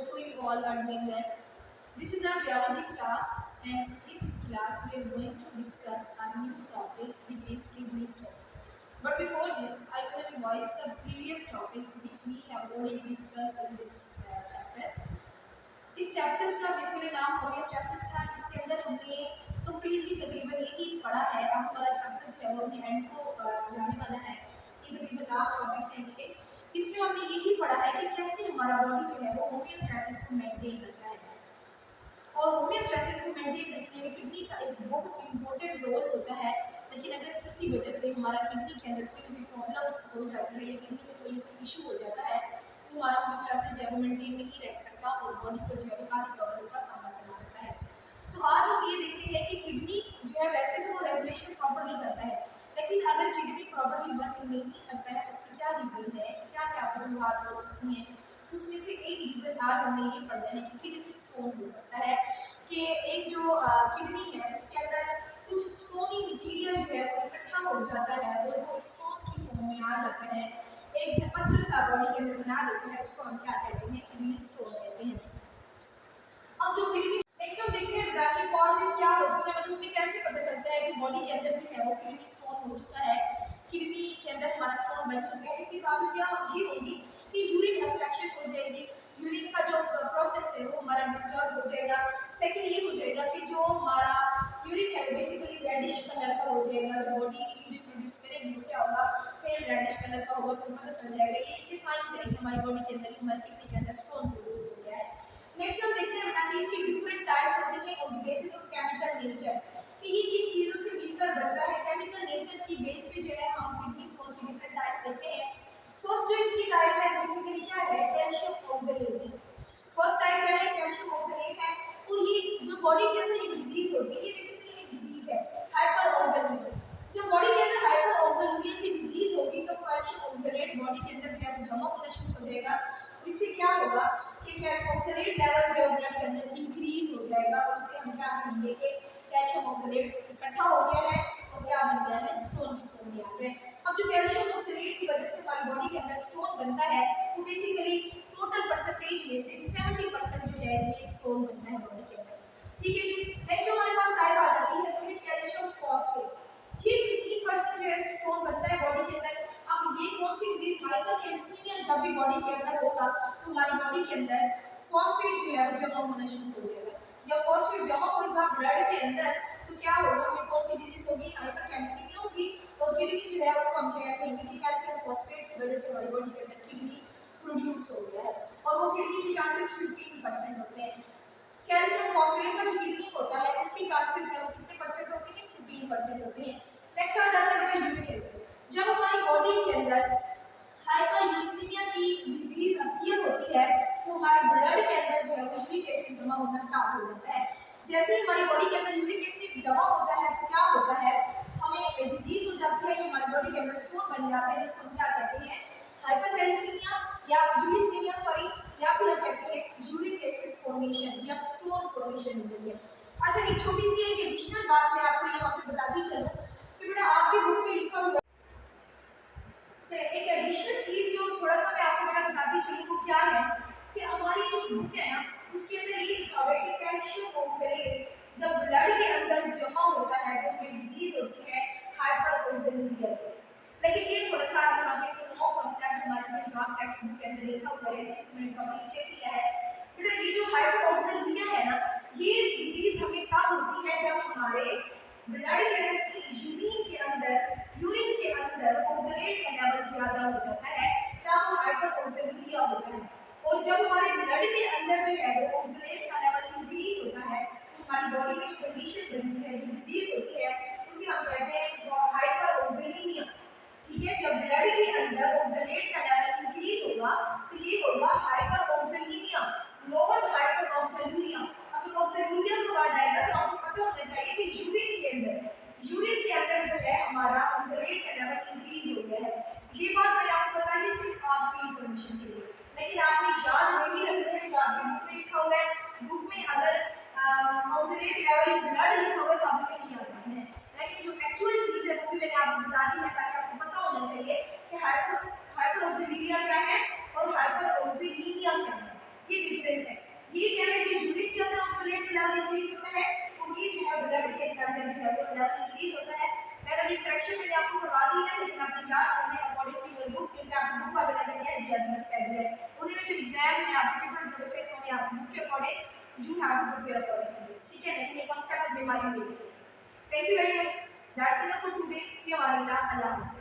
hope so you all are doing well. This is our biology class, and in this class we are going to discuss a new topic, which is kidney stone. But before this, I will revise the previous topics which we have already discussed in this chapter. इस chapter का basically नाम homeostasis था। इसके अंदर हमने completely तकरीबन यही पढ़ा है। अब हमारा चैप्टर जो है वो अपने एंड को जाने वाला है। ये तकरीबन लास्ट टॉपिक है इसके। इसमें हमने यही पढ़ा है कि कैसे हमारा बॉडी जो है वो होमियोस्टैसिस को मेंटेन करता है, और होमियोस्टैसिस को मेंटेन रखने में किडनी का एक बहुत इंपॉर्टेंट रोल होता है। लेकिन अगर किसी वजह से हमारा किडनी के अंदर कोई भी प्रॉब्लम हो जाती है या किडनी में कोई इशू हो जाता है तो हमारा होमियोस्टैसिस जो है वो मेंटेन नहीं रह सकता और बॉडी को जो है वो काफ़ी प्रॉब्लम्स का सामना करना पड़ता है। तो आज हम ये देखते हैं कि किडनी जो है वैसे तो वो रेगुलेशन प्रॉपरली करता है, लेकिन अगर किडनी प्रॉपरली वर्क नहीं करता है उसकी क्या रीज़न है, क्या क्या वजूहत हो सकती हैं। उसमें से एक रीज़न आज हमने ये पढ़ना है कि किडनी स्टोन हो सकता है कि एक जो किडनी है उसके अंदर कुछ स्टोनी मटीरियल जो है वो इकट्ठा हो जाता है और वो स्टोन की फॉर्म में आ जाता है, एक जो पत्थर सा बॉडी के अंदर बना देता है, उसको हम क्या कहते हैं, किडनी स्टोन कहते हैं। अब जो किडनी नेक्स्ट हम देखते हैं कि कॉजेस क्या होते हैं, मतलब हमें कैसे पता चलता है कि बॉडी के अंदर जो है वो किडनी स्टोन हो चुका है, किडनी के अंदर हमारा स्टोन बन चुका है। इसकी कॉजेस ये होगी कि यूरिन ऑब्स्ट्रक्शन हो जाएगी, यूरिन का जो प्रोसेस है वो हमारा डिस्टर्ब हो जाएगा। सेकंड ये हो जाएगा कि जो हमारा यूरिन है बेसिकली रेडिश कलर का हो जाएगा, जो बॉडी यूरिन प्रोड्यूस करेगी वो क्या होगा, फिर रेडिश कलर का होगा, तो पता चल जाएगा ये इसके साइंस है कि हमारी बॉडी के अंदर हमारी किडनी के अंदर स्टोन प्रोड्यूस हो गया है। नेक्स्ट हम देखते हैं कि इसकी डिफरेंट टाइप्स होती हैं on the basis of chemical nature, कि ये किन चीज़ों से मिलकर बनता है। केमिकल नेचर की बेस पे जो है हम किडनी स्टोन की डिफरेंट टाइप्स देखते हैं। फर्स्ट जो इसकी टाइप है बेसिकली क्या है, कैल्शियम ऑक्सलेट। फर्स्ट टाइप क्या है, कैल्शियम ऑक्सलेट है। और ये जो बॉडी के अंदर एक डिजीज होती है, ये बेसिकली एक डिजीज है हाइपर ऑक्सलूरिया। जब बॉडी के अंदर हाइपर ऑक्सलूरिया की डिजीज होगी तो कैल्शियम ऑक्सलेट बॉडी के अंदर जो है वो जमा होना शुरू हो जाएगा, और इससे क्या होगा कि ऑक्सलेट लेवल जो है ब्लड के अंदर इंक्रीज हो जाएगा, और इससे हम क्या कहेंगे कि कैल्शियम ऑक्सलेट इकट्ठा हो गया है और क्या बन गया है, स्टोन की फॉर्म में आ गया है। अब जो कैल्शियम ऑक्सलेट की वजह से हमारी बॉडी के अंदर स्टोन बनता है वो बेसिकली टोटल परसेंटेज में से 70% जो है ये स्टोन बनता है बॉडी के अंदर। ठीक है जी। नेक्स्ट जो हमारे पास टाइप आ जाती है वो है कैल्शियम फॉस्फेट। ये 15% जो है स्टोन बनता है बॉडी के अंदर। अब ये कौन सी डिजीज, हाइपरकैल्सीमिया जब भी बॉडी के अंदर होगा तो हमारी बॉडी के अंदर फॉस्फेट जो है वो जमा होना शुरू हो जाएगा। जब फॉस्फेट जमा होगा ब्लड के अंदर तो क्या होगा, हमें कौन सी डिजीज होगी, हाइपरकैल्सीमिया होगी, और किडनी जो है उसको हम क्या कहेंगे कि कैल्शियम फॉस्फेट की वजह से हमारी बॉडी के अंदर किडनी प्रोड्यूस हो गया है, और वो किडनी के चांसेस 15% होते हैं। कैल्शियम फॉस्फेट का जो किडनी होता है उसके चांसेस जो है वो कितने परसेंट होते हैं, 15% होते हैं। नेक्स्ट आ जाता है यूरिक एसिड। जब हमारी बॉडी के अंदर हाइपरयूरिसीमिया की डिजीज अपीयर होती है तो हमारे ब्लड के अंदर जो है वो यूरिक एसिड जमा होना स्टार्ट हो जाता है। जैसे ही हमारी बॉडी के अंदर यूरिक एसिड जमा होता है तो क्या होता है, हमें डिजीज हो जाती है, हमारी बॉडी के अंदर स्टोन बन जाते हैं, जिसको हम क्या कहते हैं, हाइपरकैल्सीमिया या यूरिसीमिया सॉरी, या फिर हम कहते हैं यूरिक एसिड फॉर्मेशन या स्टोन फॉर्मेशन होती है। अच्छा, एक छोटी सी एक एडिशनल बात मैं आपको यहाँ पे बताती चलूँ कि बेटा आपकी बुक में लिखा हुआ एक एडिशनल चीज जो थोड़ा सा मैं आपको बेटा बताती चलूँ वो क्या है कि हमारी जो बुक है ना उसके अंदर ये लिखा हुआ है कि कैल्शियम ऑक्सलेट जब ब्लड के अंदर जमा होता है तो हमें डिजीज होती है हाइपर ऑक्सलूरिया की। लेकिन ये थोड़ा सा यहाँ पे एक नौ कॉन्सेप्ट हमारे पंजाब टेक्स्ट बुक के अंदर लिखा हुआ है जिसको मैंने प्रॉपर्ली चेक किया है। बेटा ये जो हाइपर ऑक्सलूरिया है ना, ये डिजीज हमें कब होती है, जब हमारे ब्लड के अंदर यूरिन के अंदर ऑक्सलेट का लेवल ज्यादा हो जाता है, तब हाइपर ऑक्सलूरिया होता है। और जब हमारे ब्लड के अंदर जो है वो ऑक्सलेट का लेवल इंक्रीज होता है तो हमारी बॉडी में जो कंडीशन बनती है, जो डिजीज होती है, उसे हम कहते हैं हाइपर ऑक्सीमीनिया। ठीक है, जब ब्लड के अंदर ऑक्सलेट का लेवल इंक्रीज होगा तो ये होगा हाइपर ऑक्सीमीनिया, नॉट हाइपर ऑक्सलूरिया। अगर ऑक्सलूरिया को हटा आएगा तो आपको पता होना चाहिए कि यूरिन के अंदर जो है हमारा ऑक्सलेट का लेवल इंक्रीज हो गया है। ये बात मैंने आपको बताई है सिर्फ आपकी इंफॉर्मेशन के लिए, लेकिन आपने याद नहीं रखना है जो आपकी बुक में लिखा हुआ है। बुक में अगर ऑक्सलेट लेवल इन ब्लड लिखा हुआ है तो आपको कहीं याद रखना है, लेकिन जो एक्चुअल चीज़ है वो भी मैंने आपको बता दी है ताकि आपको पता होना चाहिए कि हाइपर ऑक्सीमीनिया क्या है और हाइपर ऑक्सीमीनिया क्या है, ये डिफरेंस है। इंक्रीज होता है तो ये जो है ब्लड के अंदर जो है वो लेवल इंक्रीज होता है। मैंने अभी करेक्शन मैंने आपको करवा दी है, लेकिन आपने याद करना है अकॉर्डिंग टू योर बुक, क्योंकि आपकी बुक वाले ने अगर कह दिया तो बस कह दिया है। उन्होंने जो एग्जाम में आपके पेपर जो बचे थे उन्हें आपकी बुक के according you have to prepare according to this, ठीक है। लेकिन ये कॉन्सेप्ट अपने माइंड में रखिए। Thank you very much, that's enough for today. फिर हमारे अल्लाह।